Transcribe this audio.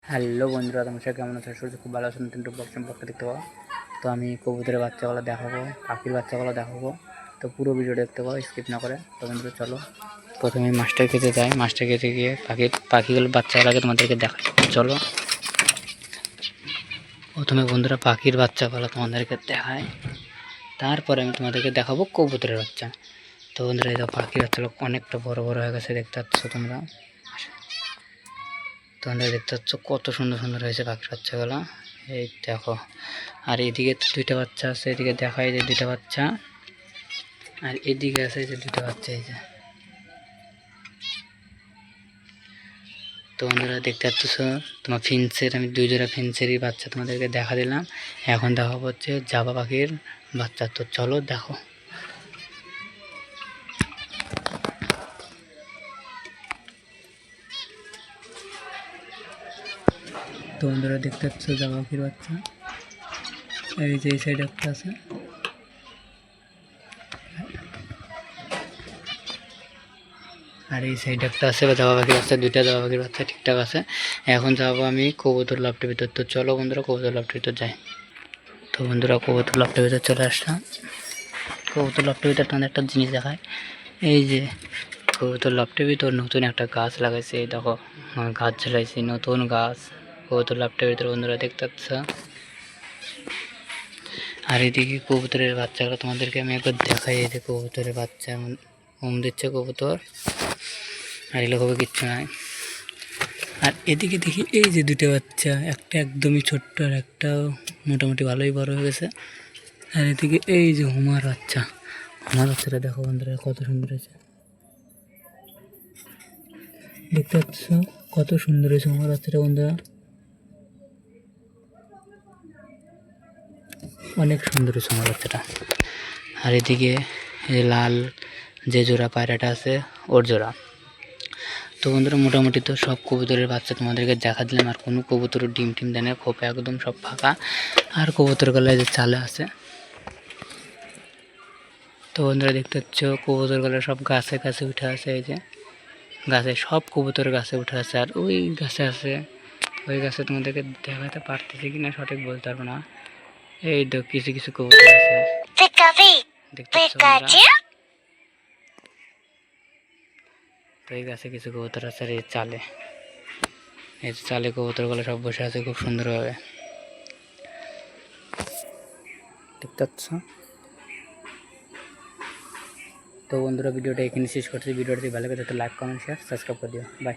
Hello বন্ধুরা, তোমরা সবাই কেমন আছো? সূর্য খুব ভালো আছে। নতুন ব্লগ সম্পর্কে দেখতে পাবো। তো আমি কবুতরের বাচ্চাগুলো দেখাবো, পাখির বাচ্চাগুলো দেখাবো। তো পুরো ভিডিও দেখতে পাবো, স্কিপ না করে। তো বন্ধুরা চলো, প্রথমে মাস্টার খেতে যাই। মাস্টার খেতে গিয়ে পাখিগুলোর বাচ্চাগুলোকে তোমাদেরকে দেখাই। চলো, প্রথমে বন্ধুরা পাখির বাচ্চাগুলো তোমাদেরকে দেখায়, তারপরে আমি তোমাদেরকে দেখাবো কবুতরের বাচ্চা। তো বন্ধুরা এই পাখির বাচ্চাগুলো অনেকটা বড় বড় হয়ে গেছে, দেখতে পাচ্ছ তোমরা। তোমরা দেখতে পাচ্ছ কত সুন্দর সুন্দর হয়েছে পাখির বাচ্চাগুলো। এই দেখো, আর এদিকে তো দুইটা বাচ্চা আছে, এদিকে দেখাই যে দুইটা বাচ্চা, আর এদিকে আছে যে দুইটা বাচ্চা। এই যে তো বন্ধুরা দেখতে পাচ্ছ তোমার ফিন্সের, আমি দুই জোড়া ফিন্সেরই বাচ্চা তোমাদেরকে দেখা দিলাম। এখন দেখা হচ্ছে জাবা পাখির বাচ্চা। তো চলো দেখো। তো বন্ধুরা দেখতে পাচ্ছ জাবা পাখির বাচ্চা, এই যে এই সাইডে একটা আছে, আর এই সাইডে একটা আছে জাবা পাখির বাচ্চা। দুইটা জাবা পাখির বাচ্চা ঠিকঠাক আছে। এখন যাবো আমি কবুতর লফটের ভিতর। তো চলো বন্ধুরা কবুতর লফটের ভিতর যাই। তো বন্ধুরা কবুতর লফটের ভিতর চলে আসলাম। কবুতর লফটের ভিতর তোমাদের একটা জিনিস দেখায়। এই যে কবুতর লফটের ভিতর নতুন একটা গাছ লাগাইছে। এই দেখো, গাছ ঝুলাইছে, নতুন গাছ কবুতর লফটের ভিতর। বন্ধুরা দেখতে পাচ্ছ। আর এদিকে কবুতরের বাচ্চাগুলো তোমাদেরকে আমি একবার দেখাই। এই যে কবুতরের বাচ্চা দিচ্ছে কবুতর, আর এগুলো কবে কিচ্ছু নাই। আর এদিকে দেখি এই যে দুটো বাচ্চা, একটা একদমই ছোট্ট আর একটা মোটামুটি ভালোই বড় হয়ে গেছে। আর এদিকে এই যে হুমার বাচ্চা, হুমার বাচ্চাটা দেখো বন্ধুরা কত সুন্দর হয়েছে। দেখতে পাচ্ছ কত সুন্দর হয়েছে হুমার বাচ্চাটা বন্ধুরা, অনেক সুন্দর হয়েছে হুমার বাচ্চাটা। আর এদিকে লাল যে জোড়া পায়রাটা আছে ওর জোড়া। তো বন্ধুরা মোটামুটি তো সব কবুতরের বাচ্চা তোমাদেরকে দেখা দিলাম। আর কোনো কবুতরের ডিম টিম দেয় না, খোপে একদম সব ফাঁকা। আর কবুতর গলায় যে চালে আছে। তো বন্ধুরা দেখতে পাচ্ছ কবুতর গলা সব গাছে গাছে উঠে আছে। এই যে গাছে সব কবুতর গাছে উঠে আছে। আর ওই গাছে আছে, ওই গাছে তোমাদেরকে দেখাতে পারতেছি কিনা সঠিক বলতে পারবো না। এই তো কিছু কিছু কবুতর আছে দেখতে পাচ্ছ। তো এই গাছে কিছু কবুতর আছে। আর এই চালে, এই চালে কবুতরগুলো সব বসে আছে খুব সুন্দরভাবে, দেখতে পাচ্ছ। তো বন্ধুরা ভিডিওটা এখানে শেষ করছি। ভিডিওটি ভালো লাগে তো লাইক কমেন্ট শেয়ার সাবস্ক্রাইব করে দিও। বাই।